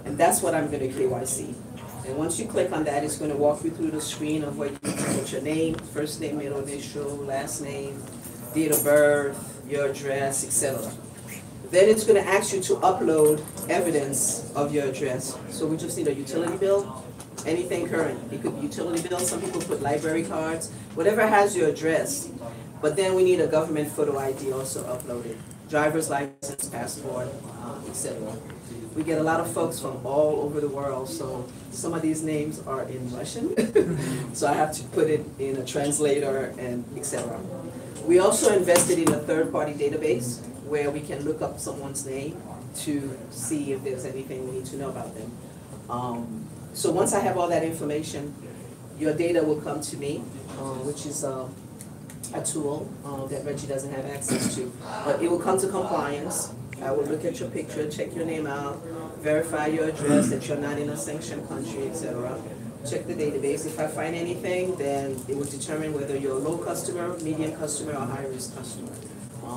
And that's what I'm going to KYC. And once you click on that, it's going to walk you through the screen of where you put your name, first name, middle initial, last name, date of birth, your address, etc. Then it's going to ask you to upload evidence of your address. So we just need a utility bill, anything current. It could be utility bill, some people put library cards, whatever has your address. But then we need a government photo ID also uploaded. Driver's license, passport, etc. We get a lot of folks from all over the world, so some of these names are in Russian, so I have to put it in a translator and etc. We also invested in a third-party database where we can look up someone's name to see if there's anything we need to know about them. So once I have all that information, your data will come to me, which is a tool that Reggie doesn't have access to. But it will come to compliance. I will look at your picture, check your name out, verify your address, that you're not in a sanctioned country, etc. Check the database. If I find anything, then it will determine whether you're a low customer, medium customer, or high-risk customer.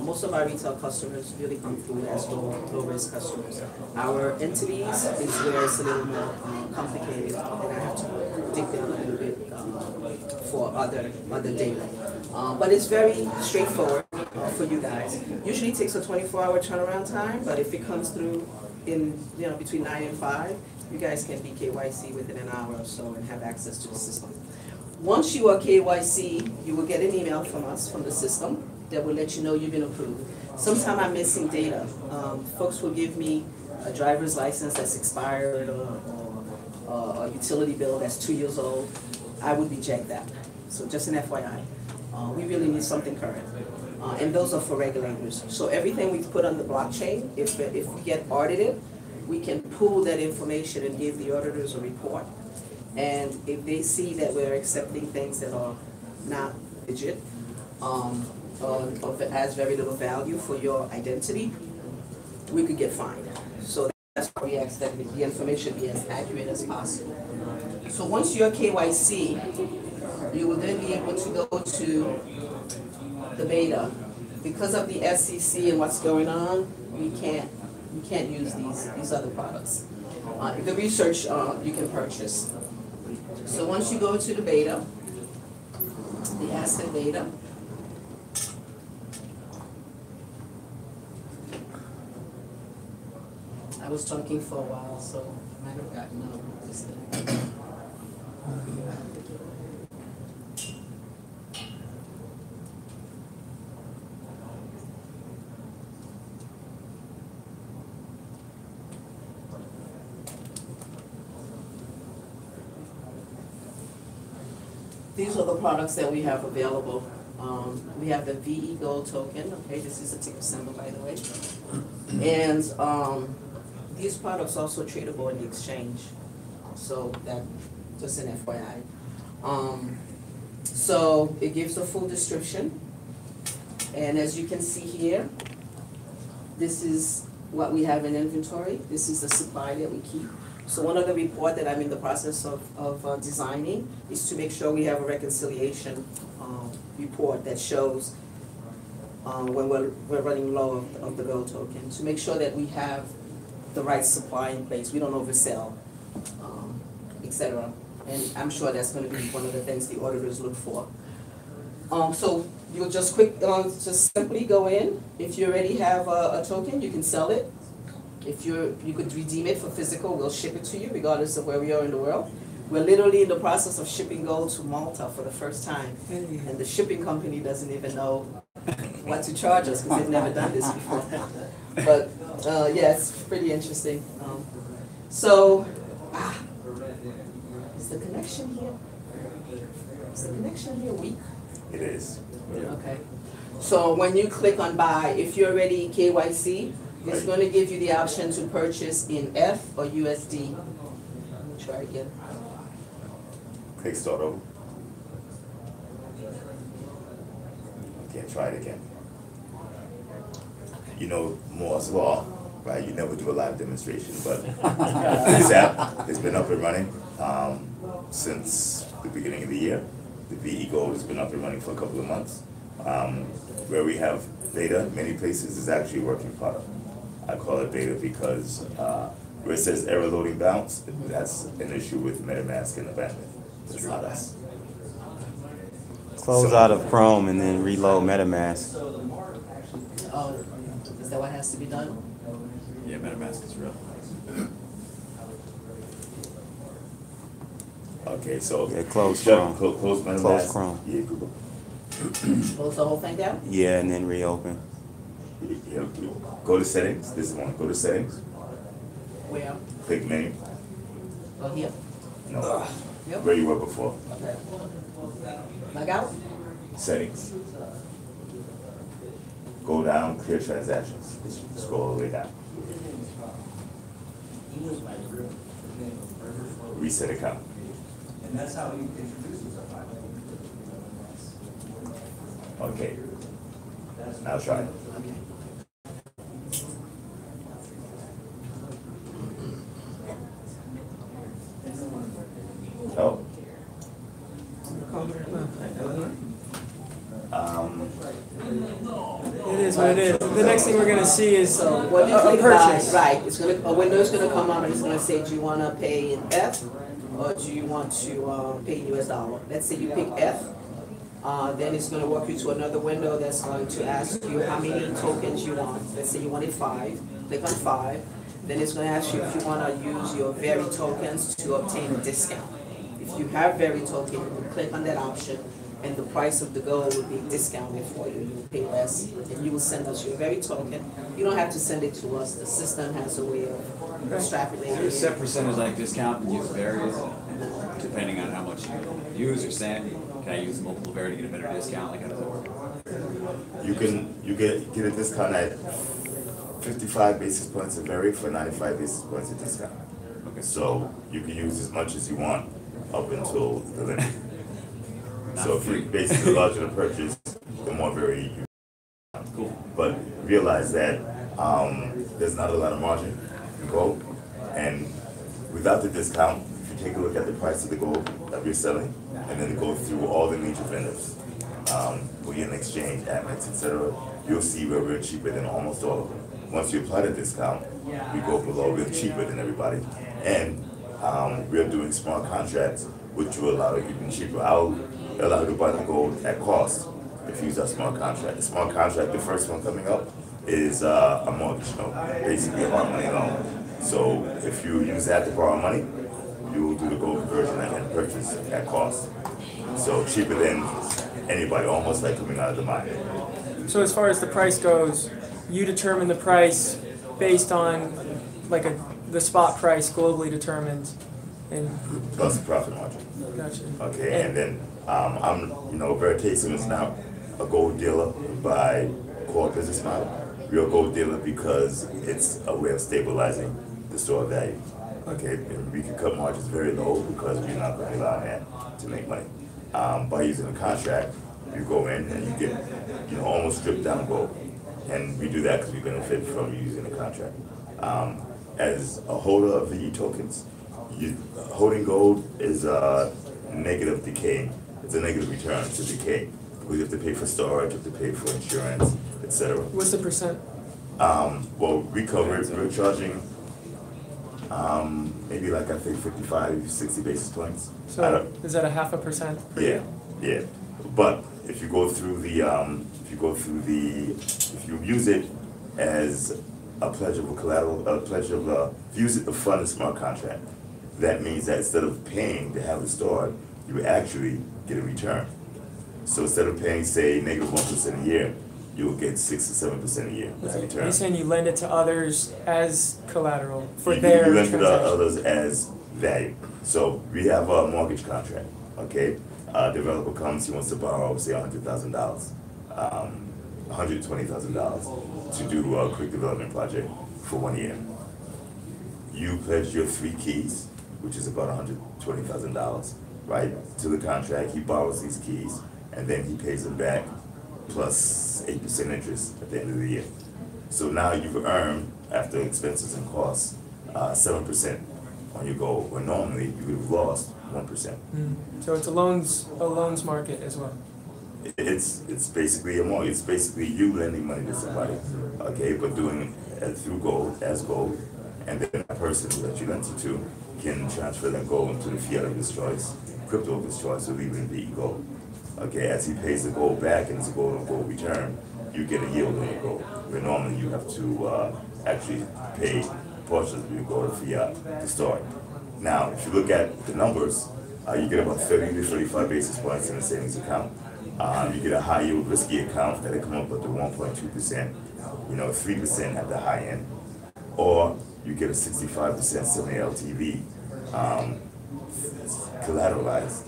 Most of our retail customers really come through as low-risk customers. Our entities is where it's a little more complicated, and I have to dig down a little bit for other data. But it's very straightforward for you guys. Usually it takes a 24-hour turnaround time, but if it comes through in between 9 and 5, you guys can be KYC within an hour or so and have access to the system. Once you are KYC, you will get an email from us, from the system, that will let you know you've been approved. Sometimes I'm missing data. Folks will give me a driver's license that's expired or a utility bill that's 2 years old. I would reject that. So just an FYI. We really need something current. And those are for regulators. So everything we put on the blockchain, if we get audited, we can pull that information and give the auditors a report. And if they see that we're accepting things that are not legit, or has very little value for your identity, we could get fined. So that's why we ask that the information be as accurate as possible. So once you're KYC, you will then be able to go to the beta. Because of the SEC and what's going on, we can't use these other products. The research you can purchase. So once you go to the beta, the asset beta, I was talking for a while, so I might have gotten out of this thing. These are the products that we have available. We have the VE Gold token. Okay, this is a ticker symbol, by the way. And these products are also tradable in the exchange. So that, just an FYI. So it gives a full description. And as you can see here, this is what we have in inventory. This is the supply that we keep. So one of the reports that I'm in the process of designing is to make sure we have a reconciliation report that shows when we're running low of the gold token, to make sure that we have the right supply in place, we don't oversell, etc. And I'm sure that's going to be one of the things the auditors look for. So you'll just just simply go in. If you already have a token, you can sell it. If you could redeem it for physical, we'll ship it to you regardless of where we are in the world. We're literally in the process of shipping gold to Malta for the first time. And the shipping company doesn't even know what to charge us because they've never done this before. But yeah, it's pretty interesting. Is the connection here? Is the connection here weak? It is. Yeah. Okay. So when you click on buy, if you're already KYC, it's going to give you the option to purchase in F or USD. Try again. Click start over. Can't try it again. You know Moore's law, right? You never do a live demonstration, but this app has been up and running since the beginning of the year. The VE Gold has been up and running for a couple of months. Where we have beta, many places is actually a working product. I call it beta because Where it says error loading bounce, that's an issue with MetaMask and the bandwidth. It's not us. Close out of Chrome and then reload MetaMask. Oh, is that what has to be done? Yeah, MetaMask is real. Okay, so Yeah, close shut- Chrome. Close MetaMask. Close Chrome. Yeah, Google. Close the whole thing down? Yeah, and then reopen. Yeah, go to settings. This is one. Go to settings. Where? Click menu. Oh, here? No. Yep. Where you were before. Okay. Log out? Settings. Go down, clear transactions. Scroll all the way down. Reset account. And that's how you introduce yourself. Okay. Now try it. Okay. Oh. It is what it is. The next thing we're gonna see is So what do you a think about, purchase. right, it's gonna, a window's gonna come up and it's gonna say, do you wanna pay in F or do you want to pay in US dollar? Let's say you pick F, then it's gonna walk you to another window that's going to ask you how many tokens you want. Let's say you wanted 5, click on 5. Then it's gonna ask you if you wanna use your Very tokens to obtain a discount. If you have Very token, you click on that option and the price of the gold will be discounted for you. You will pay less and you will send us your Very token. You don't have to send it to us. The system has a way of extrapolating Is there a it. set percentage like discount and use varies, depending on how much you use or send? Can I use multiple vary to get a better discount? Like how does that work? You get a discount at 55 basis points of Very for 95 basis points of discount. Okay. So you can use as much as you want up until the limit. Not So if free. you basically the larger the purchase, the more Very you. Cool. But realize that there's not a lot of margin in gold, and without the discount, if you take a look at the price of the gold that we're selling, and then go through all the major vendors, Bullion Exchange, Amex, etc., you'll see where we're cheaper than almost all of them. Once you apply the discount, we go below, we're cheaper than everybody, and we're doing smart contracts, which will allow it even cheaper. I'll allow you to buy the gold at cost if you use our smart contract. The smart contract, the first one coming up, is a mortgage note, basically a borrow money loan. So if you use that to borrow money, you will do the gold conversion and purchase at cost. So cheaper than anybody, almost like coming out of the mine. So as far as the price goes, you determine the price based on like the spot price globally determined, and Plus the profit margin. gotcha. Okay, and then Veritasum is now a gold dealer by core business model. We're a gold dealer because it's a way of stabilizing the store value. Okay, and we can cut margins very low because we're not going to rely on that to make money. By using a contract, you go in and you get, almost stripped down gold. And we do that because we benefit from using the contract. As a holder of the tokens, holding gold is a negative decay. It's a negative return to decay. We have to pay for storage, you have to pay for insurance, etc. What's the percent? Well, we cover it. We're charging maybe like I think 55, 60 basis points. I So don't- is that a 0.5% per yeah, year? yeah. But if you go through if you use it as a pledge of a collateral, if you use it to fund a smart contract, that means that instead of paying to have it stored, you actually get a return. So instead of paying, say, negative 1% a year, you'll get 6 or 7% a year as a return. You're saying you lend it to others as collateral for You their lend to the transaction? others as value. So we have a mortgage contract, okay? A developer comes, he wants to borrow, say, $100,000, $120,000 to do a quick development project for 1 year. You pledge your 3 keys, which is about $120,000, right, to the contract. He borrows these keys, and then he pays them back plus 8% interest at the end of the year. So now you've earned, after expenses and costs, 7% on your goal, where normally you would have lost 1%. So it's a loans market as well. It's basically a mortgage. It's basically you lending money to somebody, okay, but doing it through gold, as gold, and then that person that you lent it to can transfer that gold into the fiat of his choice, crypto of his choice, or even VE gold. Okay, as he pays the gold back and it's a gold on gold return, you get a yield on your gold. Where normally you have to actually pay portions of your gold fiat to store it. Now, if you look at the numbers, you get about 30 to 35 basis points in a savings account. You get a high yield risky account that'll come up with the 1.2%, 3% at the high end. Or you get a 65% semi-LTV collateralized,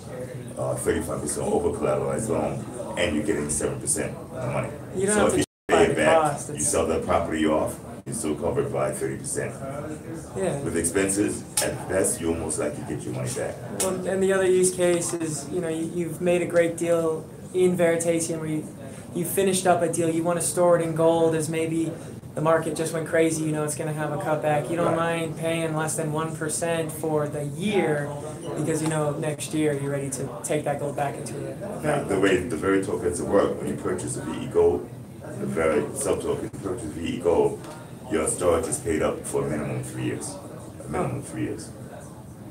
35% over collateralized loan, and you're getting 7% on the money. You don't So have if to you pay it back, cost. you sell that property off, you're still covered by 30%. Yeah. With expenses, at best, you almost likely get your money back. Well, and the other use case is, you've made a great deal in Veritasium where you finished up a deal, you want to store it in gold as maybe the market just went crazy, it's going to have a cutback. You don't mind paying less than 1% for the year because next year you're ready to take that gold back into it. Now, the way the very tokens work, when you purchase a VE gold, the very sub-token, you purchase VE gold, your storage is paid up for a minimum of 3 years. A minimum of 3 years.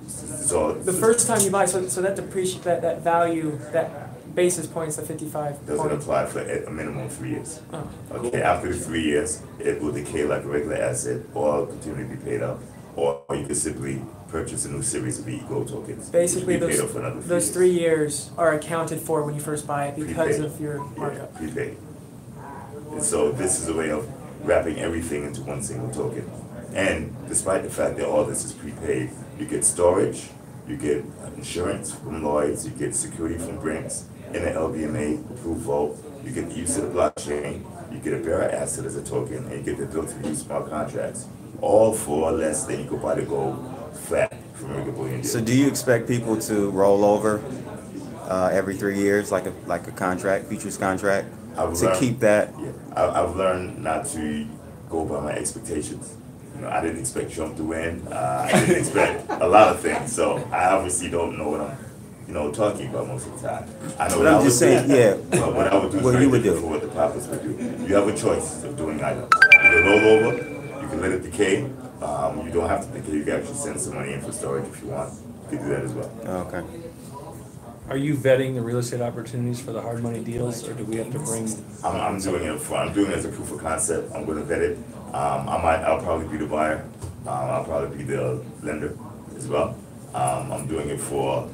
So The first time you buy, so that depreciate that value, that basis points, the 55 doesn't points. apply for a minimum of 3 years. Oh. Okay, after the 3 years, it will decay like a regular asset or continue to be paid up. Or you can simply purchase a new series of VE gold tokens. Basically, which will be paid up for another those 3 years are accounted for when you first buy it because Prepaid. of your Yeah, markup. prepaid. And so this is a way of wrapping everything into one single token. And despite the fact that all this is prepaid, you get storage, you get insurance from Lloyd's, you get security from Brinks, in an LBMA approved vault, you get the use of the blockchain, you get a bearer asset as a token, and you get the ability to use smart contracts. All for less than you could buy the gold flat from a bullion deal. So do you expect people to roll over every 3 years, like a contract, futures contract, to keep that? Yeah, I've learned not to go by my expectations. I didn't expect Trump to win. I didn't expect a lot of things. So I obviously don't know what I'm, talking about most of the time. I know But what I I'm would just saying, do. yeah. But what I would do is What very you would different do. from what the Papas would do. You have a choice of doing either. You can roll over, you can let it decay. You don't have to decay. You can actually send some money in for storage if you want. You can do that as well. Okay. Are you vetting the real estate opportunities for the hard money deals, or do we have to bring? I'm doing it as a proof of concept. I'm going to vet it. I'll probably be the buyer. I'll probably be the lender as well. I'm doing it for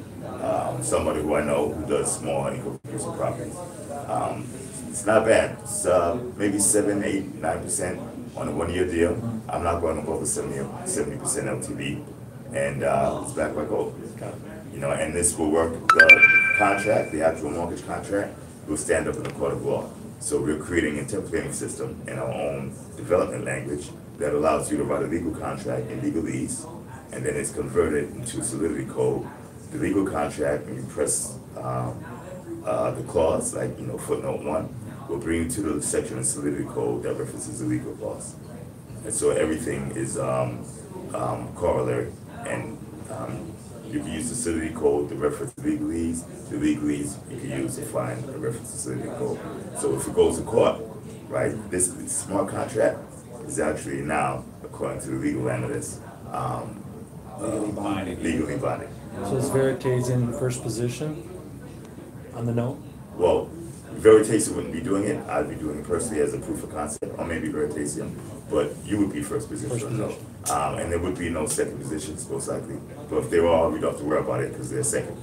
somebody who I know who does small income producing properties. It's not bad. It's maybe 7, 8, 9% on a 1 year deal. I'm not going above a 70% LTV, and it's backed by gold. And this will work. The contract, the actual mortgage contract, will stand up in the court of law. So we're creating a templating system in our own development language that allows you to write a legal contract in legalese, and then it's converted into Solidity code. The legal contract, when you press the clause, like footnote 1, will bring you to the section of Solidity code that references the legal clause. And so everything is corollary, and you can use the Solidity code to reference the legalese you can use to find a reference to Solidity code. So if it goes to court, right, this smart contract is actually now, according to the legal analysts, legally binding. So is Veritasium in first position on the note? Well, Veritasium wouldn't be doing it. I'd be doing it personally as a proof of concept, or maybe Veritasium, but you would be first position. And there would be no second positions, most likely. But if they are, we don't have to worry about it because they're second.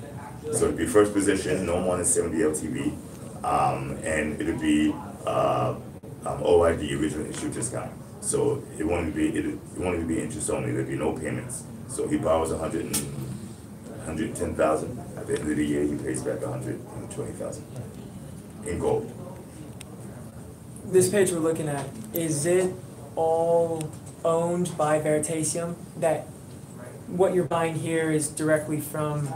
So it'd be first position, no more than 70 LTV, and it'd be OID, original issue discount. So it wanted to be interest only. There'd be no payments. So he borrows 110,000. At the end of the year, he pays back 120,000 in gold. This page we're looking at, is it all owned by Veritasium? That what you're buying here is directly from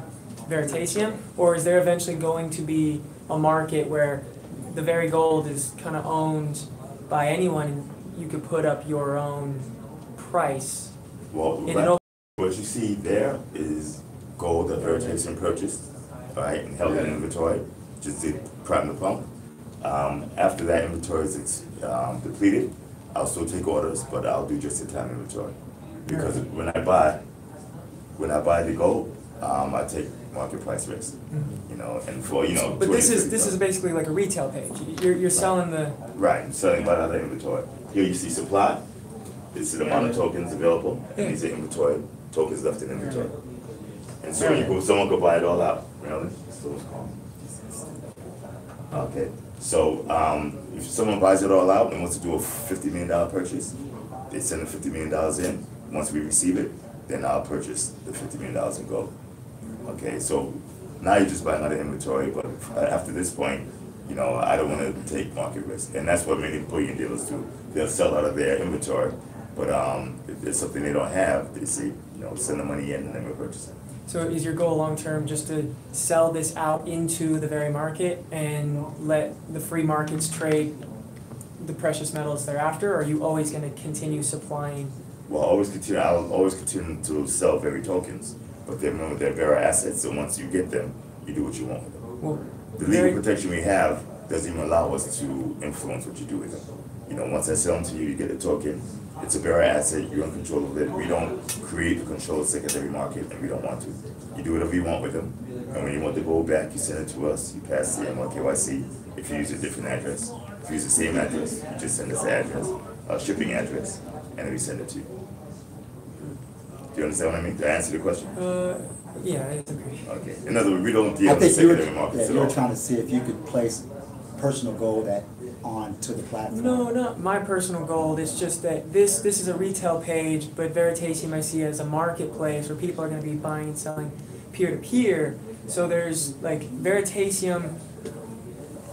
Veritasium, or is there eventually going to be a market where the very gold is kind of owned by anyone and you could put up your own price? Well, what you see there is gold that Veritasium purchased, right, and held in inventory, just to prime the pump. After that inventory is depleted, I'll still take orders, but I'll do just-in-time inventory. Because when I buy the gold, I take market price risk, you know, and for, you know. But this is basically like a retail page. You're selling the. Right, I'm selling by other inventory. Here you see supply, this is the amount of tokens available, and these are inventory, tokens left in inventory. And so someone could buy it all out, really? Okay, so if someone buys it all out and wants to do a $50 million purchase, they send the $50 million in. Once we receive it, then I'll purchase the $50 million in gold. Okay, so now you're just buying out of inventory, but after this point, you know, I don't want to take market risk. And that's what many bullion dealers do. They'll sell out of their inventory, but if there's something they don't have, they say, you know, send the money in and then we'll purchase it. So is your goal long term just to sell this out into the very market and let the free markets trade the precious metals thereafter, or are you always going to continue supplying? Well, I'll always continue to sell very tokens, but then remember they're very assets, so once you get them, you do what you want with them. Well, the legal protection we have doesn't even allow us to influence what you do with them. You know, once I sell them to you, you get a token. It's a bearer asset, you're in control of it. We don't create or control the secondary market, and we don't want to. You do whatever you want with them, and when you want the gold back, you send it to us, you pass the M1 KYC. If you use a different address, if you use the same address, you just send us the address, shipping address, and then we send it to you. Do you understand what I mean? Did I answer the question? Yeah, it's okay. Okay. In other words, we don't deal I with the think you secondary markets at were all. trying to see if you could place personal gold onto the platform. No, not my personal gold. It's just that this is a retail page, but Veritasium I see as a marketplace where people are going to be buying and selling peer to peer. So there's like Veritasium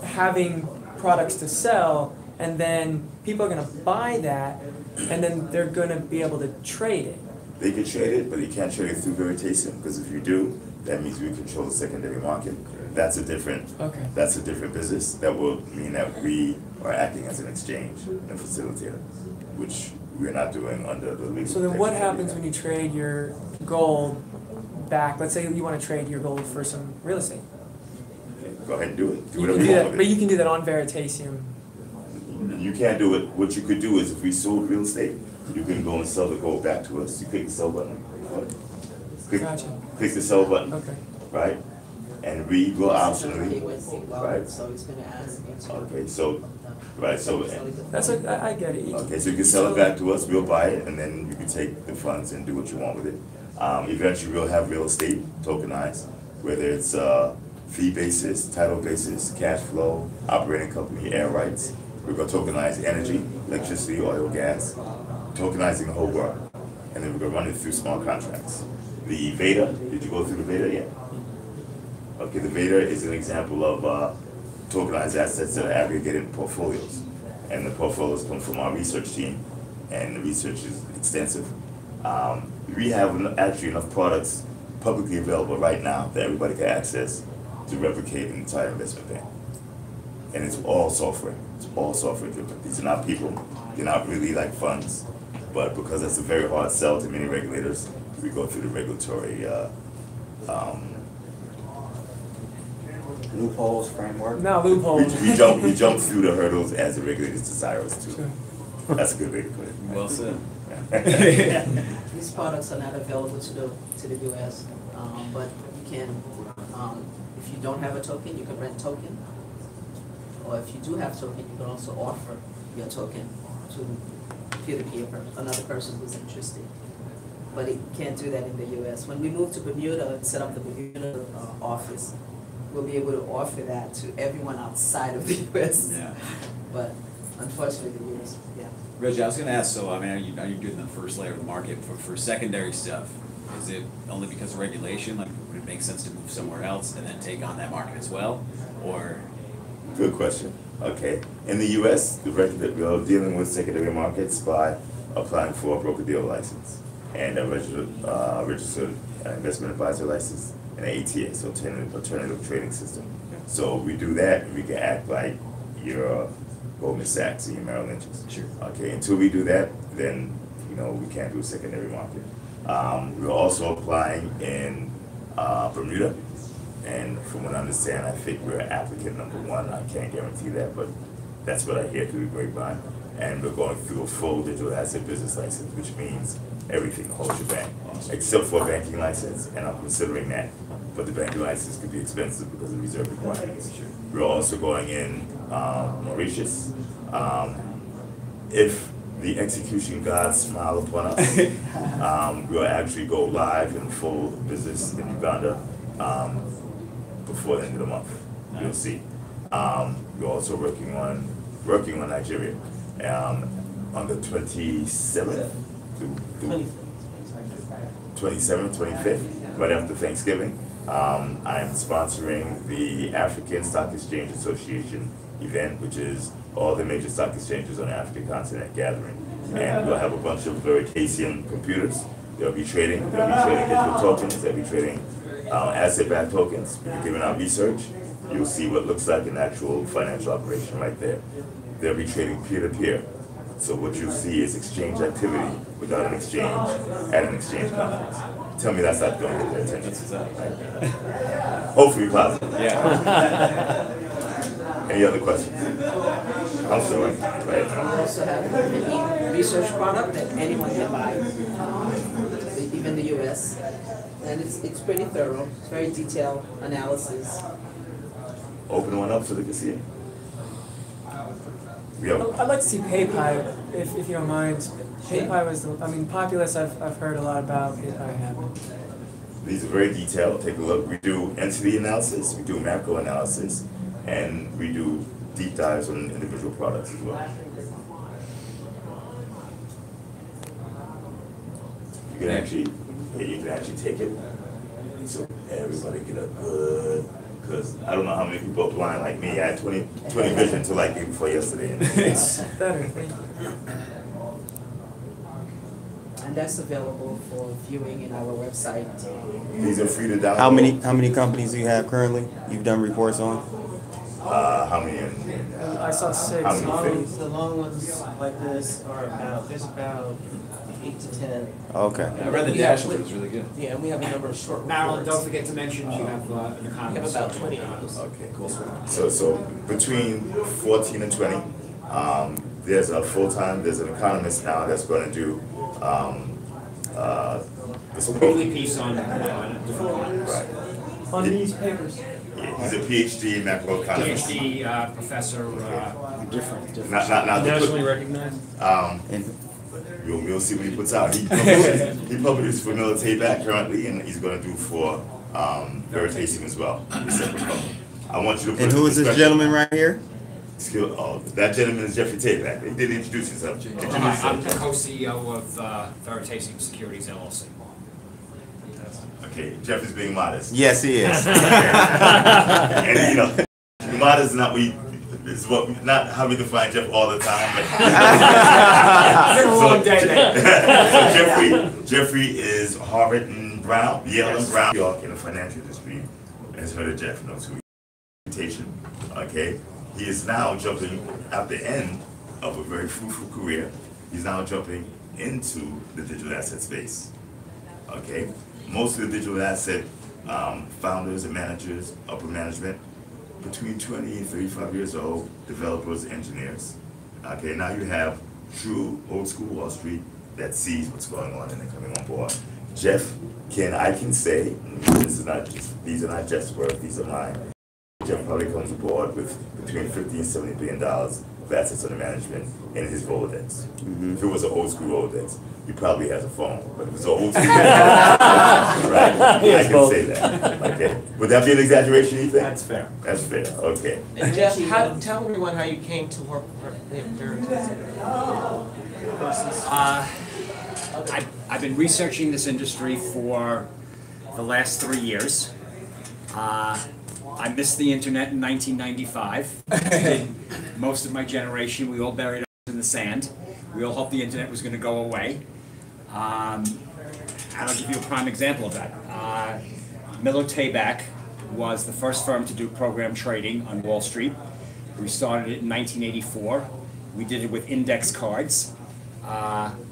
having products to sell, and then people are going to buy that, and then they're going to be able to trade it. They can trade it, but you can't trade it through Veritasium, because if you do, that means we control the secondary market. That's a different business. That will mean that we are acting as an exchange and facilitator, which we're not doing under the legal. So then what happens when you trade your gold back? Let's say you want to trade your gold for some real estate. Go ahead and do it. Do You whatever can you do want that, with but it. you can do that on Veritasium. You can't do it. What you could do is if we sold real estate, you can go and sell the gold back to us. You click the sell button. Gotcha. Click the sell button. Okay. Right? And we will optionally. Right. So it's gonna ask. Okay, so, right, so. That's like, I get it. Okay, so you can sell it back to us, we'll buy it, and then you can take the funds and do what you want with it. Eventually, we'll have real estate tokenized, whether it's fee basis, title basis, cash flow, operating company, air rights. We're gonna tokenize energy, electricity, oil, gas, tokenizing the whole world. And then we're gonna run it through small contracts. The Veda, did you go through the Veda yet? Okay, the Veda is an example of tokenized assets that are aggregated in portfolios. And the portfolios come from our research team, and the research is extensive. We have actually enough products publicly available right now that everybody can access to replicate an entire investment bank. And it's all software. It's all software driven. These are not people. They're not really like funds. But because that's a very hard sell to many regulators, we go through the regulatory Loopholes, framework. No, loopholes. we jump through the hurdles as the regulators desire us to. That's a good way to put it. Well said. These products are not available to the US, but you can, if you don't have a token, you can rent token. Or if you do have token, you can also offer your token to peer-to-peer, another person who's interested. But you can't do that in the US. When we move to Bermuda and set up the Bermuda office, we'll be able to offer that to everyone outside of the US. Yeah. But unfortunately, the US, yeah. Reggie, I was gonna ask, so I mean, are you doing the first layer of the market for secondary stuff? Is it only because of regulation, like would it make sense to move somewhere else and then take on that market as well? Or? Good question. Okay. In the US, the record that we're dealing with secondary markets by applying for a broker-dealer license and a registered investment advisor license and an ATS, alternative trading system. So we do that, and we can act like your Goldman Sachs and your Merrill Lynch's. Sure. Okay, until we do that, then we can't do a secondary market. We're also applying in Bermuda, and from what I understand, I think we're applicant number 1. I can't guarantee that, but that's what I hear through the grapevine. And we're going through a full digital asset business license, which means everything, the whole shebang, except for a banking license, and I'm considering that. But the banking license could be expensive because of reserve requirements. We're also going in Mauritius. If the execution gods smile upon us, we'll actually go live in full business in Uganda before the end of the month. You'll see. We're also working on Nigeria on the 27th through 27th, 25th, right after Thanksgiving. I am sponsoring the African Stock Exchange Association event, which is all the major stock exchanges on the African continent gathering. And we'll have a bunch of Veritasium computers. They'll be trading digital tokens, they'll be trading asset-backed tokens. We'll be giving out research. You'll see what looks like an actual financial operation right there. They'll be trading peer-to-peer. So what you'll see is exchange activity without an exchange at an exchange conference. Tell me that's not going to get their attention. Hopefully positive. Yeah. Any other questions? I'm sorry. Right. We also have a research product that anyone can buy, even the US. And it's pretty thorough, it's very detailed analysis. Open one up so they can see it. I'd like to see PayPal, if you don't mind. PayPal was Populous I've heard a lot about. PayPal haven't. These are very detailed. Take a look. We do entity analysis, we do macro analysis, and we do deep dives on individual products as well. You can actually take it, so everybody get a good, because I don't know how many people are blind like me. I had 20 vision until like day before yesterday. It's better, thank you. And that's available for viewing in our website. These are free to download. How many companies do you have currently? You've done reports on? How many? I saw 6. How many things? The long ones like this are there's about 8 to 10. Okay. I read the dashboard, it's really good. Yeah, and we have a number of short Marilyn, reports. don't forget to mention you have an economist. We have about 20 of those. Okay, cool. So between 14 and 20, there's a full-time, there's an economist now that's going to do this A weekly piece on different lines. Right. On these papers. Yeah, he's a PhD in macroeconomics. PhD professor. Different. Not Nationally recognized? We'll see what he puts out. He publishes for Military back currently, and he's going to do for Veritasium as well. I want you to put And who is this gentleman right here? That gentleman is Jeffrey Tabak. He didn't introduce himself. I'm the co-CEO of Veritasium Securities LLC. Okay, Jeff is being modest. Yes, he is. And you know, modest is not how we define Jeff all the time. So Jeffrey is Harvard and Brown, Yale and Brown, New York in the financial industry. Has heard of Jeff, knows who he is. Okay, he is now jumping at the end of a very fruitful career. He's now jumping into the digital asset space. Okay, most of the digital asset founders and managers, upper management, between 20 and 35 years old, developers, engineers. Okay, now you have true old school Wall Street that sees what's going on and they're coming on board. Jeff, I can say, these are not Jeff's words, these are mine. Jeff probably comes aboard with between $50 and $70 billion of assets under management in his Rolodex. If it was an old school Rolodex, he probably has a phone, but if it's an old school right? I can say that. Okay. Would that be an exaggeration, you think? That's fair. That's fair, okay. And Jeff, tell everyone how you came to work for Veritasium. I've been researching this industry for the last 3 years. I missed the internet in 1995. Most of my generation, we all buried our heads in the sand. We all hoped the internet was going to go away. And I'll give you a prime example of that. Middleton was the first firm to do program trading on Wall Street. We started it in 1984. We did it with index cards,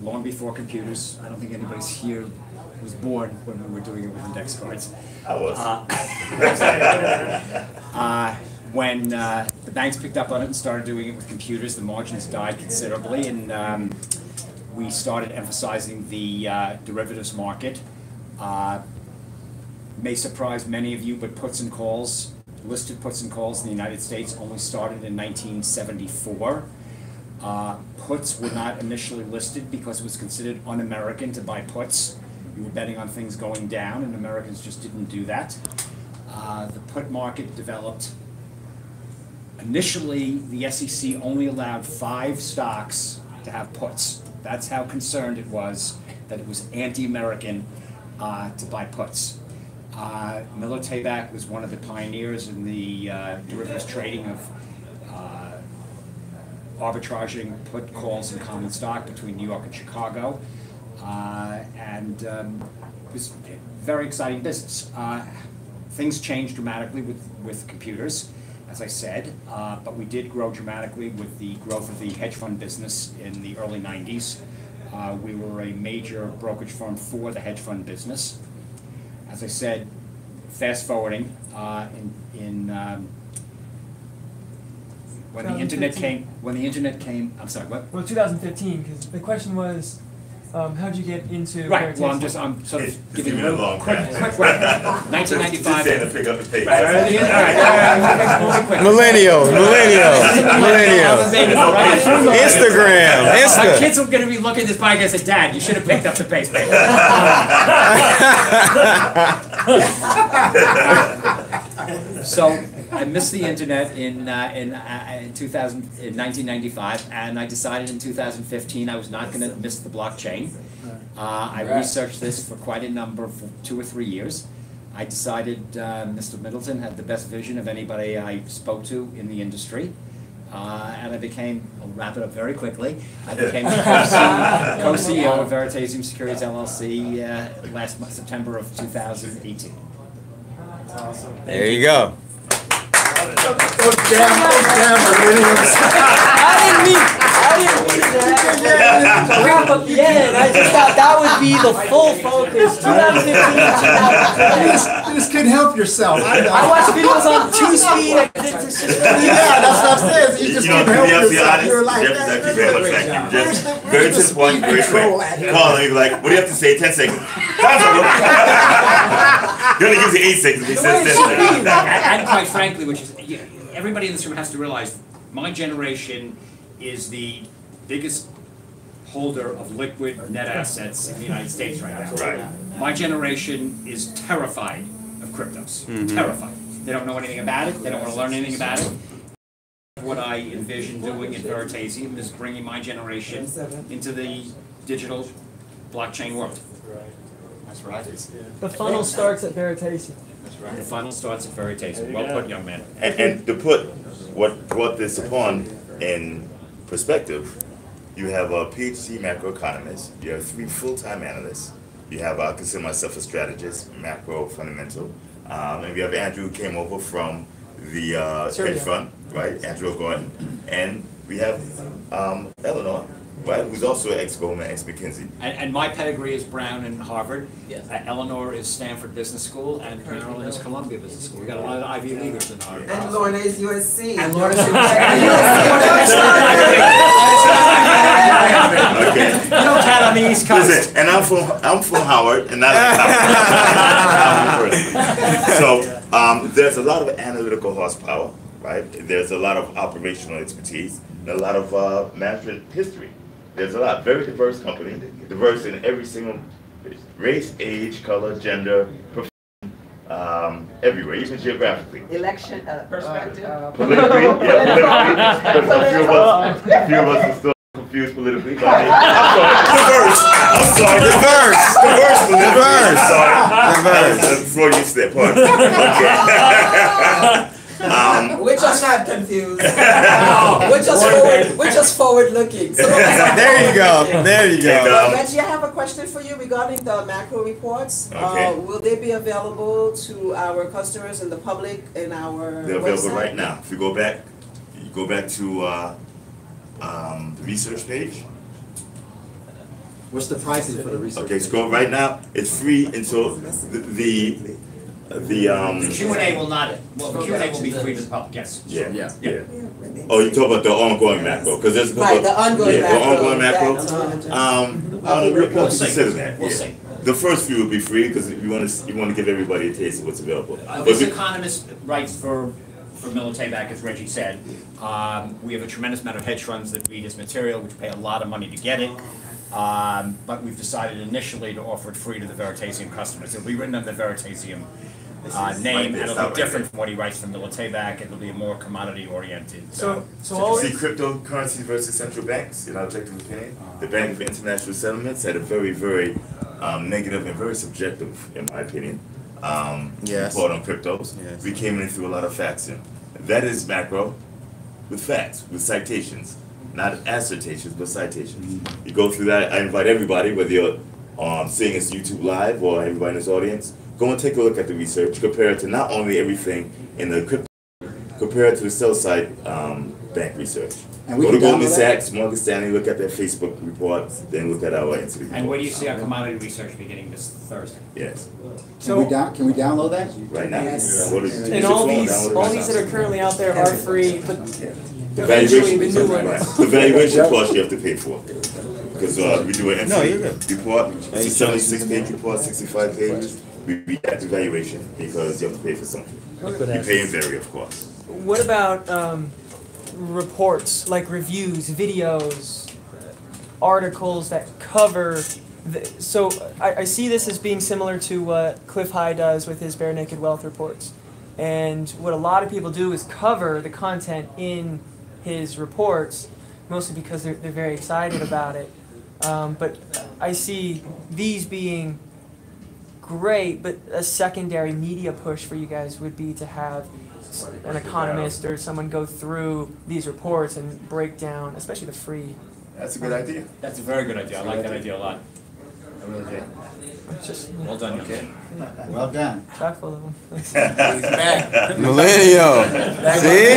long before computers. I don't think anybody's here was born when we were doing it with index cards. I was. When the banks picked up on it and started doing it with computers, the margins died considerably, and we started emphasizing the derivatives market. May surprise many of you, but puts and calls, listed puts and calls in the United States only started in 1974. Puts were not initially listed because it was considered un-American to buy puts. You were betting on things going down, and Americans just didn't do that. The put market developed. Initially, the SEC only allowed 5 stocks to have puts. That's how concerned it was that it was anti-American to buy puts. Miller Tabak was one of the pioneers in the derivatives trading of arbitraging put calls and common stock between New York and Chicago, and it was a very exciting business. Things changed dramatically with computers, as I said, but we did grow dramatically with the growth of the hedge fund business in the early 90s. We were a major brokerage firm for the hedge fund business. As I said, fast forwarding, when the internet came, I'm sorry, what? Well, 2015, because the question was, how'd you get into Right, well, Veritasium? I'm sort of giving giving a a long quick, time. 1995. Just saying to pick up the pace. Right, all right. Millennials. Instagram. My kids are gonna be looking at this podcast and say, Dad, you should have picked up the pace, baby. So I missed the internet in 1995, and I decided in 2015 I was not going to miss the blockchain. I researched this for quite a number, for 2 or 3 years. I decided Mr. Middleton had the best vision of anybody I spoke to in the industry. And I became, I'll wrap it up very quickly, I became the co-CEO of Veritasium Securities LLC last September of 2018. Awesome. There you go. Oh, damn, I didn't mean that. Wrap up the end. I just thought that would be the full focus. 2015 you just couldn't help yourself. I watch videos on 2-speed. Yeah, that's what I'm saying. You just couldn't help yourself. You're like, Jeff, thank you very much. Thank you. Just very to the point, very quick. Call and you're like, what do you have to say? 10 seconds. You're only using 8 seconds. He says 10 seconds. And quite frankly, which is, everybody in this room has to realize, my generation is the biggest holder of liquid net assets in the United States right now. Right. My generation is terrified of cryptos. Terrified. They don't know anything about it. They don't want to learn anything about it. What I envision doing at Veritasium is bringing my generation into the digital blockchain world. That's right. The funnel starts at Veritasium. That's right. The funnel starts at Veritasium. Well put, young man. And to put what brought this upon in perspective, you have a PhD macroeconomist, you have 3 full-time analysts, you have, I consider myself a strategist, macro fundamental, and we have Andrew who came over from the hedge fund, right, Andrew Gordon, and we have Eleanor, right, who's also an ex-Goldman, ex-McKinsey. And my pedigree is Brown and Harvard. Yes. Eleanor is Stanford Business School, and Carolyn is Columbia Business School. We got a lot of Ivy Leaguers in our. And Lorna is USC. And Lorna is Okay. You don't count on the East Coast. Listen, and I'm from Howard, and not so there's a lot of analytical horsepower, right? There's a lot of operational expertise, and a lot of management history. There's a lot, very diverse company, diverse in every single race, age, color, gender, profession, everywhere, even geographically. Election perspective. Politically, yeah, politically. A few of us are still confused politically, but I'm sorry, diverse politically. Diverse. Freudian slip, pardon. Okay. We're just not confused. We're just forward looking. So There you go. There you go. Reggie, I have a question for you regarding the macro reports. Okay. Will they be available to our customers and the public in our They're available website? right now. If you go back to the research page. What's the pricing for the research? Okay, scroll right now. It's free until the The Q&A will not, well, the Q&A will be free to the public, yes. Yeah. Oh, you talk about the ongoing macro, because there's Right, the ongoing macro. the ongoing macro. We'll We'll see. consider that. We'll yeah. see. The first few will be free because you want to give everybody a taste of what's available. This economist writes for Middleton back, as Reggie said. We have a tremendous amount of hedge funds that read his material, which pay a lot of money to get it. But we've decided initially to offer it free to the Veritasium customers. It'll be written under the Veritasium name, and it'll be different from what he writes from Middleton back. It'll be a more commodity-oriented. So You see cryptocurrency versus central banks, in our objective opinion. The Bank of International Settlements had a very, very negative and very subjective, in my opinion, report on cryptos. Yes. We came in through a lot of facts. And that is macro with facts, with citations. Not assertions, but citations. You go through that. I invite everybody, whether you're seeing us YouTube live or everybody in this audience, go and take a look at the research. Compare it to not only everything in the crypto, compare it to the sell side bank research. And we go to can Goldman download that? Sachs, Morgan Stanley, look at their Facebook report, then look at our Institute report. And where do you see our commodity research beginning this Thursday? Yes. Can we download that? Right now. Yes. Go to- use And your all phone, these, download it all right these now. that are currently out there are free, but The eventually the new right. ones. The valuation cost you have to pay for. Because we do an No, you're Institute report, it's a 76-page report, 65 pages. We read that the valuation because you have to pay for something. You pay in vary, of course. What about reports, like reviews, videos, articles that cover so I see this as being similar to what Cliff High does with his Bare Naked Wealth reports. And what a lot of people do is cover the content in his reports, mostly because they're very excited about it. But I see these being great, but a secondary media push for you guys would be to have an economist or someone go through these reports and break down, especially the free. That's a good idea. That's a very good idea. I like that idea a lot. I really do. Well done, you kid. Well done. Chock full of them. Millennium. See?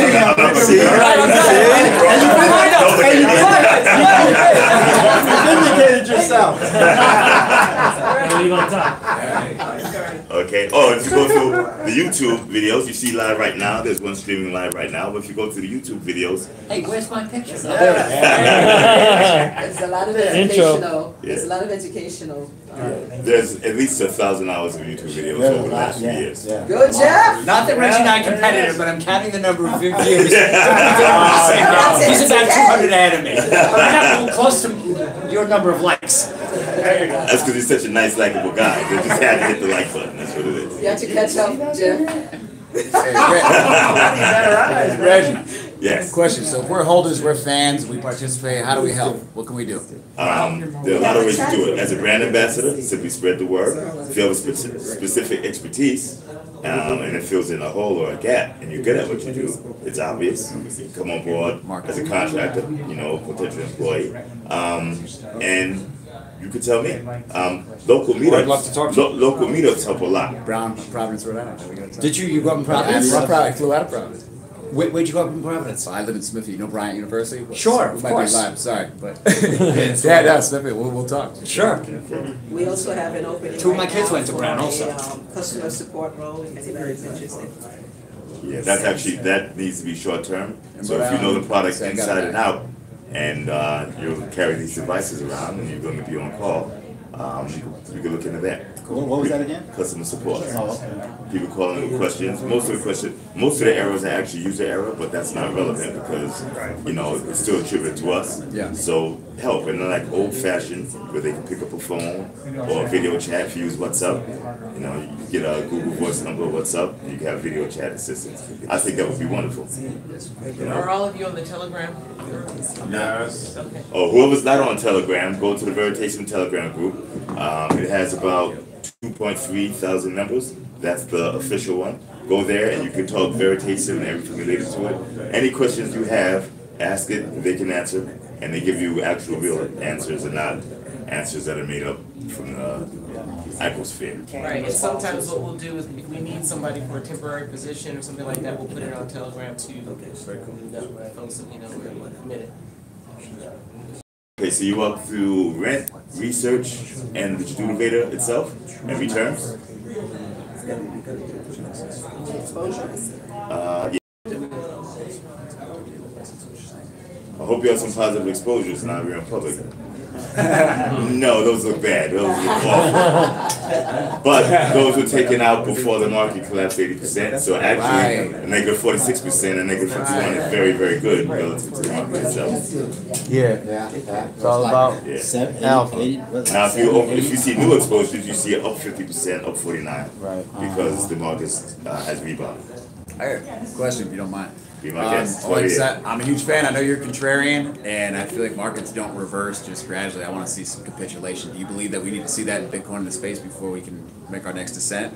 Vindicated yourself. Okay. Oh, if you go through the YouTube videos, you see live right now. There's one streaming live right now. But if you go to the YouTube videos, Hey, where's my picture? There's a lot of educational, Yeah. there's a lot of educational. there's at least 1,000 hours of YouTube videos over the last few years. Good job. Not that Reggie and I are competitive, but I'm counting the number of views. He's about 200 ahead of me. I'm not close to your number of likes. That's because he's such a nice, likable guy. They just had to hit the like button. That's what it is. You have to catch up, Jeff. Reggie, Yes. question. So if we're holders, we're fans, we participate, how do we help? What can we do? There are a lot of ways to do it. As a brand ambassador, simply spread the word. If you have a specific expertise, and it fills in a hole or a gap, and you're good at what you do, it's obvious. You come on board as a contractor, potential employee, and you could tell me. Local meetups. I'd love to talk to you. Local meetups help a lot. Providence, Rhode Island. Did you go up in Providence? I flew out of Providence. Where'd you go up in Providence? I live in Smithy. You know Bryant University? Sure, of We might course. be live, sorry, but yeah, no, Smithy. We'll talk. Sure. We also have an opening. Two of my right kids now went to for Brown a, also. Customer support role, if anybody's interested. Yeah, that needs to be short term. So if you know the product inside and out, and you'll carry these devices around, and you're going to be on call, you can look into that. What was that again? Customer support. Oh, okay. People calling with questions. Most of the errors are actually user error, but that's not relevant because it's still attributed to us. Yeah. So help, and not like old fashioned where they can pick up a phone or a video chat if you use WhatsApp. You get a Google Voice number, WhatsApp, and you can have video chat assistance. I think that would be wonderful. Are all of you on the Telegram? No. Oh, whoever's not on Telegram, go to the Veritasium Telegram group. It has about 2.3 thousand members. That's the official one. Go there and you can talk Veritasium and everything related to it. Any questions you have, ask it, they can answer, and they give you actual real answers and not answers that are made up from the atmosphere. Right, and sometimes what we'll do is if we need somebody for a temporary position or something like that, we'll put it on Telegram too. Folks, we're committed. Okay, so you walk through rent, research, and the Studivator itself, and returns? Exposure? Yeah. I hope you have some positive exposures now we're in public. No, those look bad. Those look awful. But those were taken out before the market collapsed 80%. So actually, a negative 46% and negative 51 is very, very good relative to the market itself. Yeah. It's all about alpha. Now, if you see new exposures, you see it up 50%, up 49, right? Because the market has rebounded. I have a question, if you don't mind. Be my guest. I'm a huge fan. I know you're contrarian, and I feel like markets don't reverse just gradually. I want to see some capitulation. Do you believe that we need to see that in Bitcoin in the space before we can make our next descent?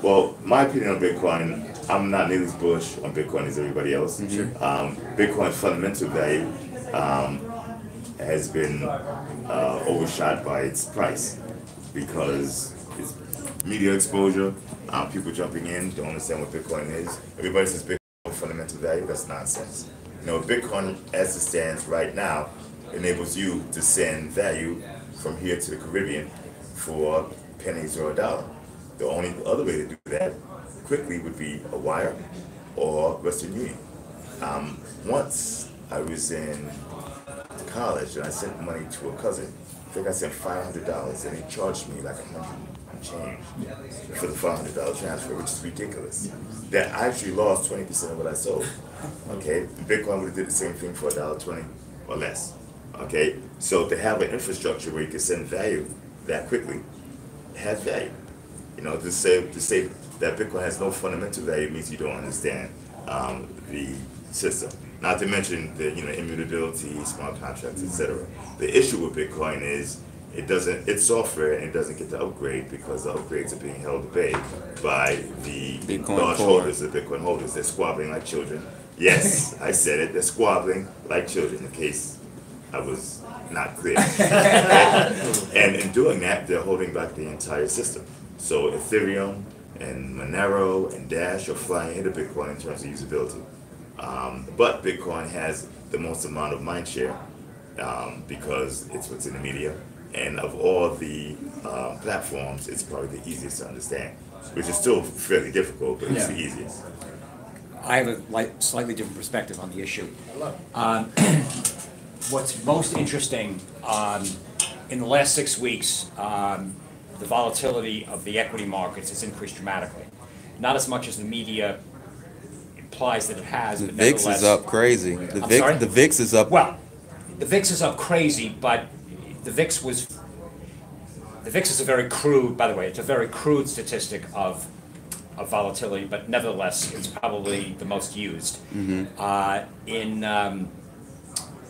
Well, my opinion on Bitcoin, I'm not nearly as bullish on Bitcoin as everybody else. Sure. Bitcoin's fundamental value has been overshot by its price because it's media exposure, people jumping in, don't understand what Bitcoin is. Everybody says Bitcoin fundamental value, that's nonsense. You know, Bitcoin as it stands right now enables you to send value from here to the Caribbean for pennies or a dollar. The only other way to do that quickly would be a wire or Western Union. Once I was in college and I sent money to a cousin. I think I sent $500 and he charged me like $100 and change for the $500 transfer, which is ridiculous. That I actually lost 20% of what I sold. Okay, Bitcoin would have did the same thing for $1.20 or less. Okay, so to have an infrastructure where you can send value that quickly has value. You know, to say that Bitcoin has no fundamental value means you don't understand the system. Not to mention the immutability, smart contracts, etc. The issue with Bitcoin is it's software and it doesn't get to upgrade because the upgrades are being held at bay by the Bitcoin large holders, the Bitcoin holders. They're squabbling like children. Yes, I said it. They're squabbling like children. In case I was not clear. And in doing that, they're holding back the entire system. So Ethereum and Monero and Dash are flying into Bitcoin in terms of usability. But Bitcoin has the most amount of mind share because it's what's in the media. And of all the platforms, it's probably the easiest to understand, which is still fairly difficult, but it's the easiest. I have a slightly different perspective on the issue. What's most interesting, in the last 6 weeks, the volatility of the equity markets has increased dramatically. Not as much as the media implies that it has, The but VIX nevertheless. is up crazy. Sorry? The VIX is up. Well, the VIX is up crazy, but the VIX is a very crude, by the way, it's a very crude statistic of volatility, but nevertheless, it's probably the most used.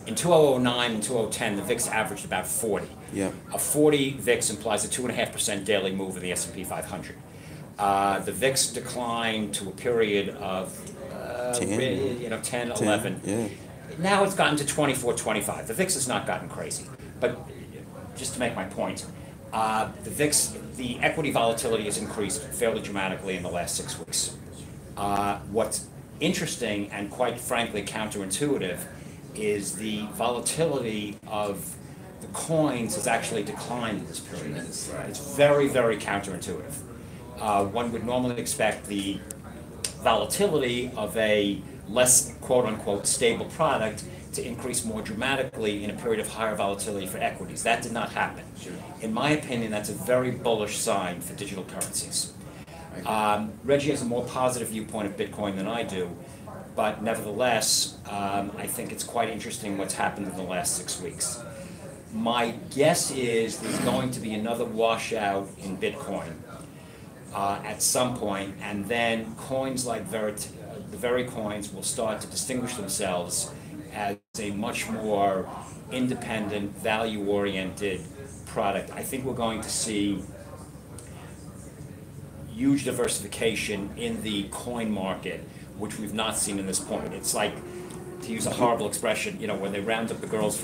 In 2009 and 2010, the VIX averaged about 40. Yeah. A 40 VIX implies a 2.5% daily move in the S&P 500. The VIX declined to a period of 10, 11. Yeah. Now it's gotten to 24, 25. The VIX has not gotten crazy. But just to make my point, the VIX, the equity volatility has increased fairly dramatically in the last 6 weeks. What's interesting and quite frankly counterintuitive is the volatility of the coins has actually declined in this period. It's very, very counterintuitive. One would normally expect the volatility of a less quote-unquote stable product to increase more dramatically in a period of higher volatility for equities. That did not happen. In my opinion, that's a very bullish sign for digital currencies. Reggie has a more positive viewpoint of Bitcoin than I do, but nevertheless, I think it's quite interesting what's happened in the last 6 weeks. My guess is there's going to be another washout in Bitcoin at some point, and then coins like the very coins will start to distinguish themselves as a much more independent, value-oriented product. I think we're going to see huge diversification in the coin market, which we've not seen in this point. It's like, to use a horrible expression, when they round up the girls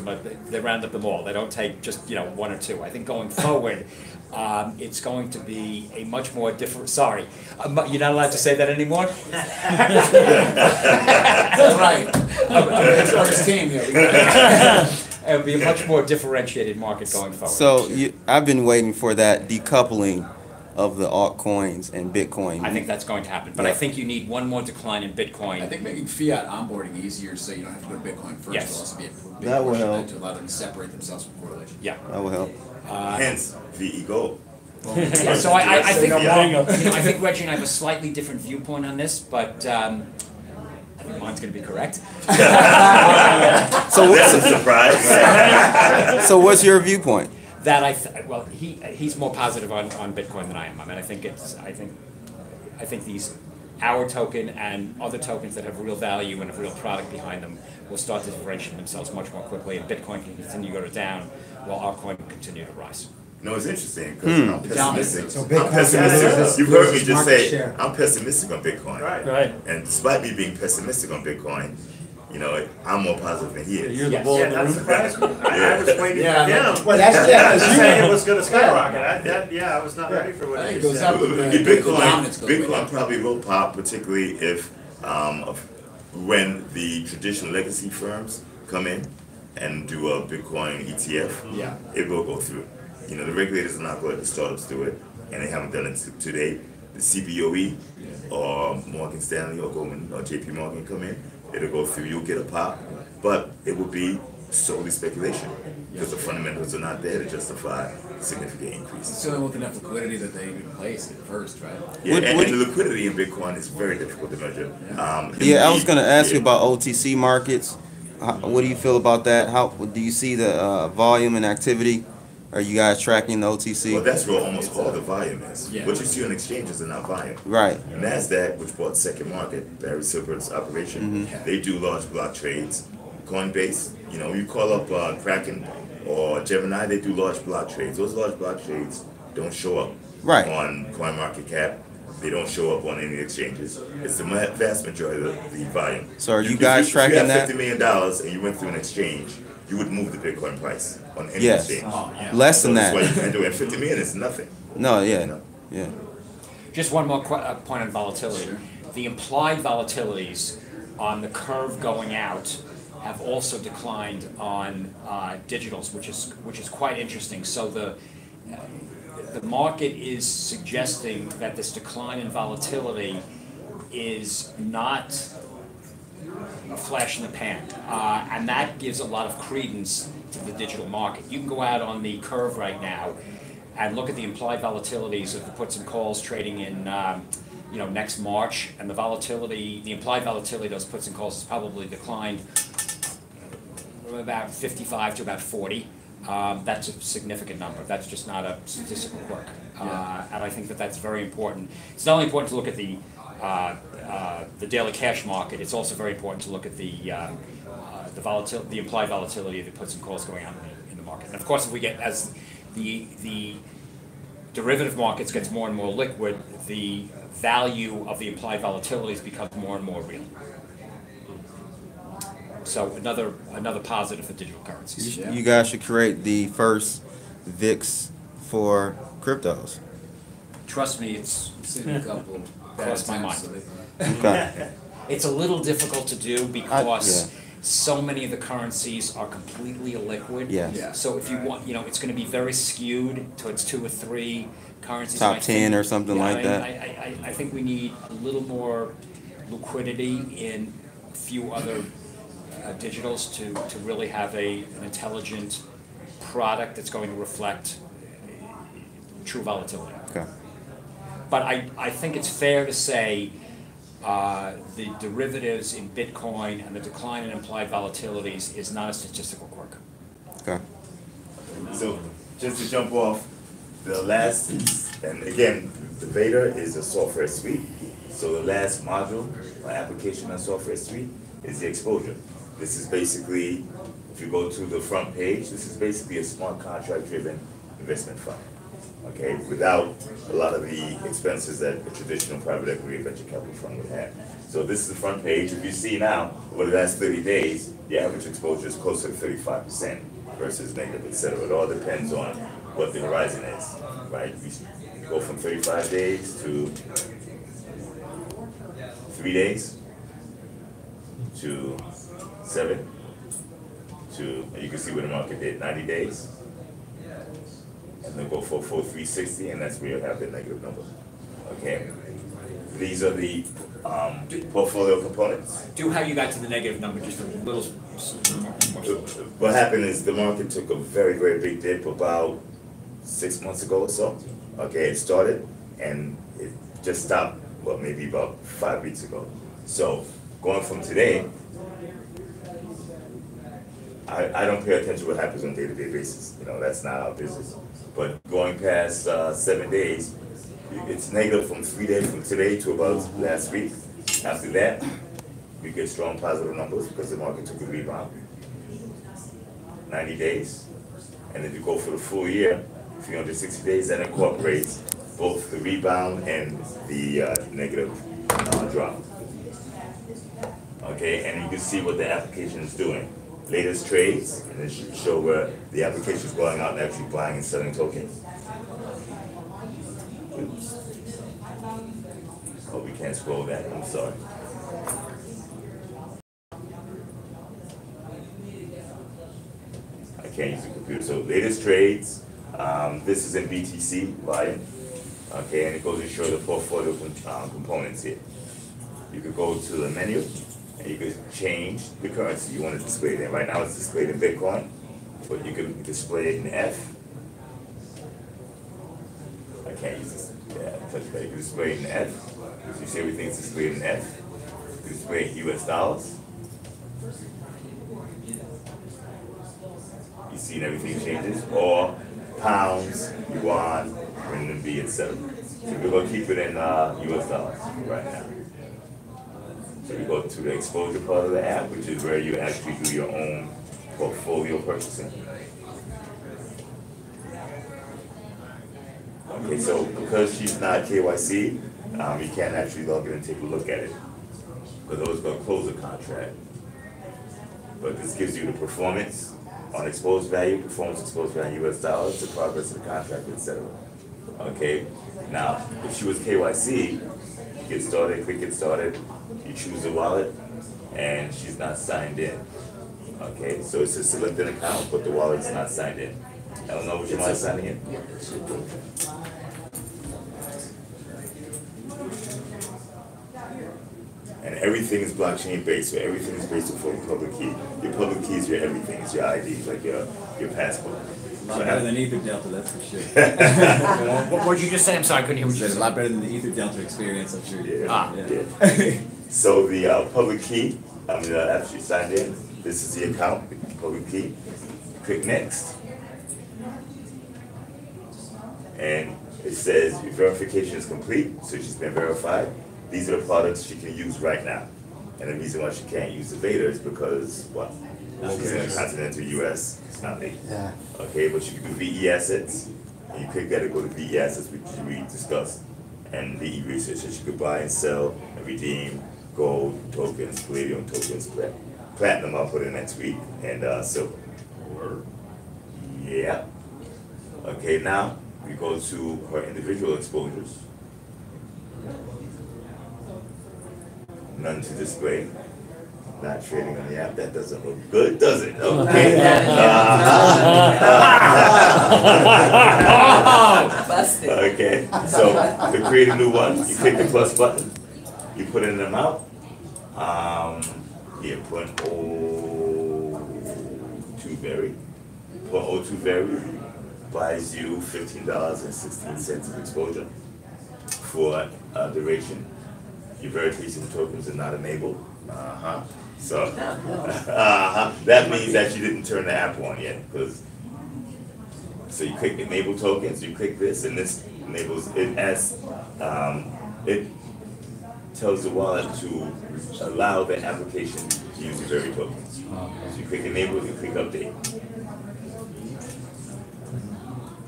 they round up them all. They don't take just, one or two. I think going forward, it's going to be a much more different, sorry, you're not allowed to say that anymore? That's right. That's our team here. It'll be a much more differentiated market going forward. So I've been waiting for that decoupling of the altcoins and Bitcoin. I think that's going to happen, but I think you need one more decline in Bitcoin. I think making fiat onboarding easier so you don't have to go to Bitcoin first Yes. will also be a big That will push on help. to allow them to separate themselves from correlation. Yeah. That will help. Hence, VE Gold. Yeah, so I think, Yeah. you know, I think Reggie and I have a slightly different viewpoint on this, but I think mine's going to be correct. So That's a surprise. So what's your viewpoint? That well, he's more positive on Bitcoin than I am. I mean, I think these our token and other tokens that have real value and a real product behind them will start to differentiate themselves much more quickly, and Bitcoin can continue to go down while our coin can continue to rise. No, it's interesting because I'm pessimistic. So I'm Bitcoin pessimistic. You've heard me just market say share. I'm pessimistic on Bitcoin. Right. And despite me being pessimistic on Bitcoin, you know, I'm more positive than he is. You're the Yes. bull in Yeah, the that room. surprised me. I was waiting Yeah. for him. Well, that's, yeah, To that's say it was gonna skyrocket. I was not ready for I what think he it goes said. up with the Bitcoin, dominance goes way Bitcoin down. probably will pop, particularly if when the traditional legacy firms come in and do a Bitcoin ETF. Yeah. It will go through. You know, the regulators are not going to let the startups do it, and they haven't done it to date. The CBOE or Morgan Stanley or Goldman or JP Morgan come in, it'll go through. You'll get a pop, but it will be solely speculation because the fundamentals are not there to justify significant increases. So then with enough liquidity that they can place it first, right? Yeah, What- and what- the liquidity in Bitcoin is very difficult to measure. Yeah, I was going to ask you yeah. about OTC markets. What do you feel about that? How do you see the volume and activity? Are you guys tracking the OTC? Well, that's where almost all the volume is. Yeah. What you see on exchanges are not volume. Right. NASDAQ, which bought Second Market, Barry Silver's operation, they do large block trades. Coinbase, you know, you call up Kraken or Gemini, they do large block trades. Those large block trades don't show up Right. on CoinMarketCap. They don't show up on any exchanges. It's the vast majority of the volume. So are you guys tracking If you that? have $50 million and you went through an exchange, you would move the Bitcoin price on any Yes. exchange. Less than That's that. what you can do. And 50 million is nothing. No, You yeah, know? yeah. Just one more point on volatility. The implied volatilities on the curve going out have also declined on digitals, which is quite interesting. So the market is suggesting that this decline in volatility is not a flash in the pan, and that gives a lot of credence to the digital market. You can go out on the curve right now and look at the implied volatilities of the puts and calls trading in, next March, and the implied volatility of those puts and calls has probably declined from about 55 to about 40. That's a significant number. That's just not a statistical quirk, and I think that that's very important. It's not only important to look at the daily cash market. It's also very important to look at the implied volatility of the puts and calls going on in the market. And of course, if we get as the derivative markets gets more and more liquid, the value of the implied volatilities becomes more and more real. So another positive for digital currencies. You guys should create the first VIX for cryptos. Trust me, it's Seen a couple. crossed my mind. Okay. It's a little difficult to do because so many of the currencies are completely illiquid. Yes. Yeah. So if you want, it's going to be very skewed towards 2 or 3 currencies. Top And I think- 10 or something like that. I think we need a little more liquidity in a few other digitals to really have an intelligent product that's going to reflect true volatility. Okay. But I think it's fair to say the derivatives in Bitcoin and the decline in implied volatilities is not a statistical quirk. Okay. So just to jump off, the last, and again, the beta is a software suite. So the last module or application on software suite is the exposure. This is basically, if you go to the front page, this is basically a smart contract driven investment fund. Okay, without a lot of the expenses that a traditional private equity or venture capital fund would have. So this is the front page. If you see now, over the last 30 days, the average exposure is closer to 35% versus negative, et cetera. It all depends on what the horizon is, right? We go from 35 days to 3 days to 7 to, and you can see where the market did, 90 days. and then go for 360, and that's where you have the negative number. Okay? These are the portfolio components. Do how you got to the negative number, just a little. What happened is the market took a very, very big dip about 6 months ago or so. Okay, it started and it just stopped, well, maybe about 5 weeks ago. So going from today, I don't pay attention to what happens on a day-to-day basis. You know, that's not our business. But going past 7 days, it's negative from 3 days from today to about last week. After that, we get strong positive numbers because the market took a rebound. 90 days. And if you go for the full year, 360 days, that incorporates both the rebound and the negative drop. Okay, and you can see what the application is doing. Latest trades, and it should show where the application is going out and actually buying and selling tokens. Oops. Oh, we can't scroll that, I'm sorry. I can't use the computer. So latest trades, this is in BTC volume. Okay, and it goes to show the portfolio components here. You could go to the menu and you could change the currency you want to display it in. Right now it's displayed in Bitcoin, but you can display it in F. I can't use this. Yeah, touch that. You can display it in F. You see everything is displayed in F. You can display it in US dollars. You see everything changes. Or pounds, yuan, renminbi, etc. So we're going to keep it in US dollars right now. So we go to the exposure part of the app, which is where you actually do your own portfolio purchasing. Okay, so because she's not KYC, you can't actually log in and take a look at it. Because those going to close the contract. But this gives you the performance on exposed value, performance exposed value US dollars, the progress of the contract, etc. Okay, now if she was KYC, get started, click get started, you choose the wallet, and she's not signed in. Okay, so it says select an account, but the wallet's not signed in. I don't know, would you mind signing in? Yeah, it should be. And everything is blockchain based, so everything is based on your public key. Your public key is your everything, it's your ID, like your passport. A lot better than Ether Delta, that's for sure. What did you just say? I'm sorry, I couldn't hear what you It's said. a lot better than the Ether Delta experience, I'm sure. Yeah. So the public key, after you signed in, this is the account, the public key. Click next. And it says your verification is complete, so she's been verified. These are the products she can use right now. And the reason why she can't use the beta is because, well, she's in the continental US, it's not me. Yeah. Okay, but you can do VE assets, and you click that to go to VE assets, which we discussed, and VE research, that you could buy and sell and redeem gold tokens, palladium tokens, platinum I'll put in next week, and silver. Yeah. Okay, now we go to her individual exposures. None to display. Not trading on the app. That doesn't look good, does it? Okay. Busted. Okay. So to create a new one, you click the plus button. You put in an amount. Here, put 02 berry. Put 02 berry buys you $15.16 of exposure for duration. Your verification tokens are not enabled. So that means that you didn't turn the app on yet, because so you click enable tokens, you click this, and this enables it as it tells the wallet to allow the application to use the very tokens. So you click enable, you click update.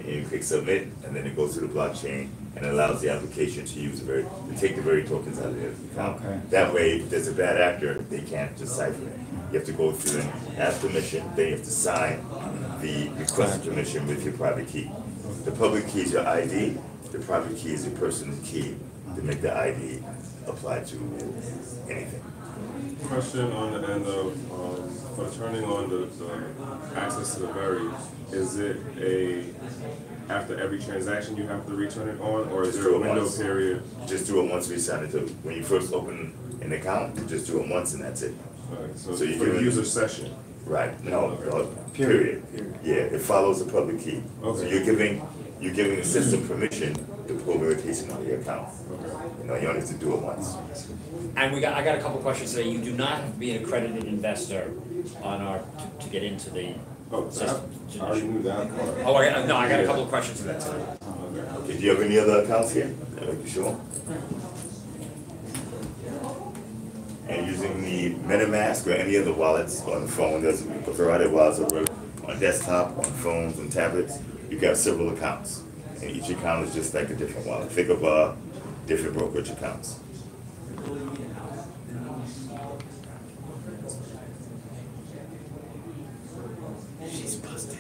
And you click submit, and then it goes to the blockchain and allows the application to use to take the very tokens out of the account. Okay. That way, if there's a bad actor, they can't decipher it. You have to go through and ask permission, then you have to sign the request permission with your private key. The public key is your ID, the private key is your personal key to make the ID apply to anything. Question on the end of, for turning on the access to the Very, is it after every transaction you have to return it on, or is there a window period? Just do it once we sign it. When you first open an account, you just do it once and that's it. Right, so you for the user session? Right, no, period. Yeah, it follows the public key. Okay. So you're giving the system permission to pull verification on your account. Okay. You know, you only have to do it once. And I got a couple questions today. You do not have to be an accredited investor to get into the system. I already knew that part. Oh, I got a couple of questions for that today. Okay, do you have any other accounts here? Are you sure? And using the MetaMask or any other wallets on the phone, there's a variety of wallets that work on desktop, on phones, on tablets. You got several accounts, and each account is just like a different wallet. Think of different brokerage accounts. She's busted.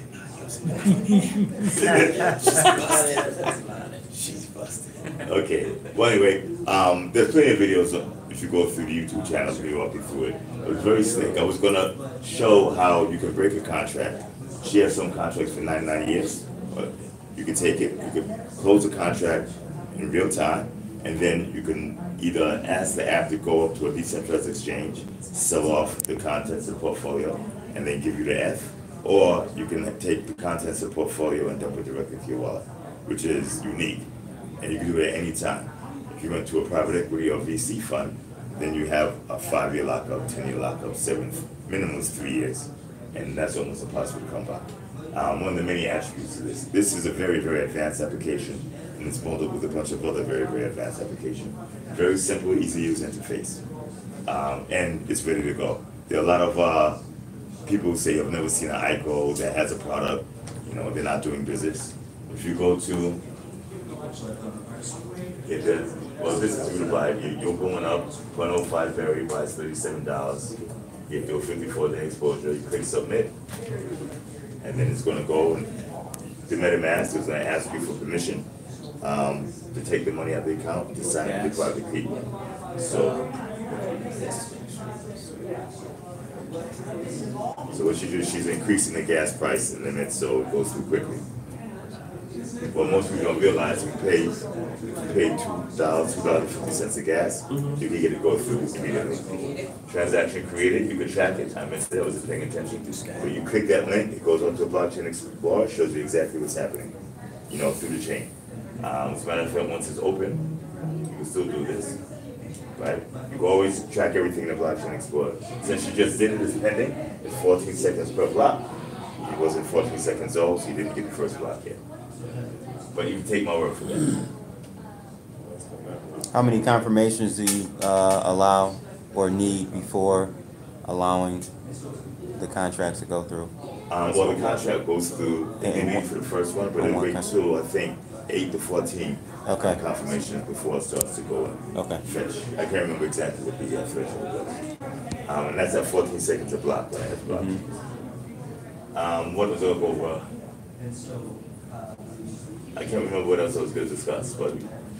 She's busted. Okay. Well, anyway, there's plenty of videos. If you go through the YouTube channel, we walk you through it. It was very slick. I was gonna show how you can break a contract. She has some contracts for 99 years, but you can take it. You can close the contract in real time, and then you can either ask the app to go up to a decentralized exchange, sell off the contents of the portfolio, and then give you the F. Or you can take the contents of the portfolio and dump it directly to your wallet, which is unique. And you can do it at any time. If you went to a private equity or VC fund, then you have a 5-year lockup, 10-year lockup, minimum is 3 years. And that's almost impossible to come by. One of the many attributes of this. This is a very, very advanced application, and it's bundled with a bunch of other very, very advanced applications. Very simple, easy to use interface. And it's ready to go. There are a lot of people who say I've never seen an ICO that has a product, you know, they're not doing business. If you go to, this is really buy. You're going up 0.05 Very, buys $37. You do a 54-day exposure, you click submit, and then it's gonna go to MetaMask. It's gonna ask you for permission to take the money out of the account and to sign it with the private key. So what she do is she's increasing the gas price limit so it goes through quickly. What most people don't realize, we pay $2.50 of gas, you can get it go through immediately. Transaction created, you can track it. I missed it, I wasn't paying attention. When you click that link, it goes onto a blockchain explorer, shows you exactly what's happening, you know, through the chain. As a matter of fact, once it's open, you can still do this. Right? You can always track everything in the blockchain explorer. Since you just did it as pending, it's 14 seconds per block. It wasn't 14 seconds old, so you didn't get the first block yet. But you can take my word for that. How many confirmations do you allow or need before allowing the contracts to go through? Well, the contract goes through indeed for the first one, but it'll wait till, I think, 8 to 14 confirmations before it starts to go and fetch. I can't remember exactly what the threshold was. And that's at 14 seconds a block when I have blocked. What was the over? I can't remember what else I was going to discuss, but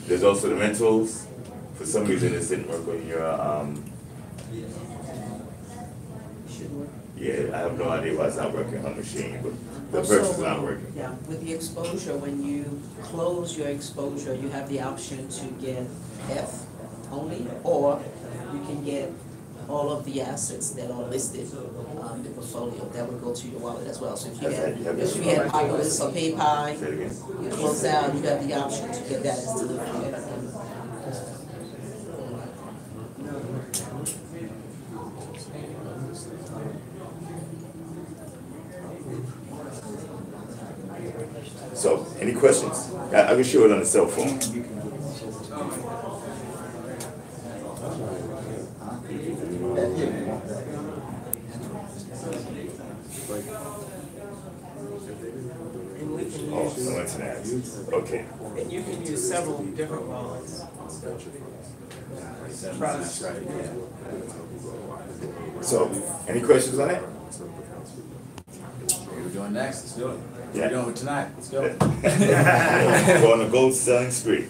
there's also the rentals. For some reason, this didn't work on your. Yeah, I have no idea why it's not working on the machine, but the purchase is not working. Yeah, with the exposure, when you close your exposure, you have the option to get F only, or you can get all of the assets that are listed in the portfolio. That would go to your wallet as well. So if you had Oculus or PayPal, you close out, you have the option to get that as delivery. So, any questions? I can show it on the cell phone. Oh, no internet. Okay. And you can use several different wallets. Trust. So, any questions on it? What are we doing next? Let's do it. Yeah. What are we doing tonight? Let's go. Go on a gold selling spree.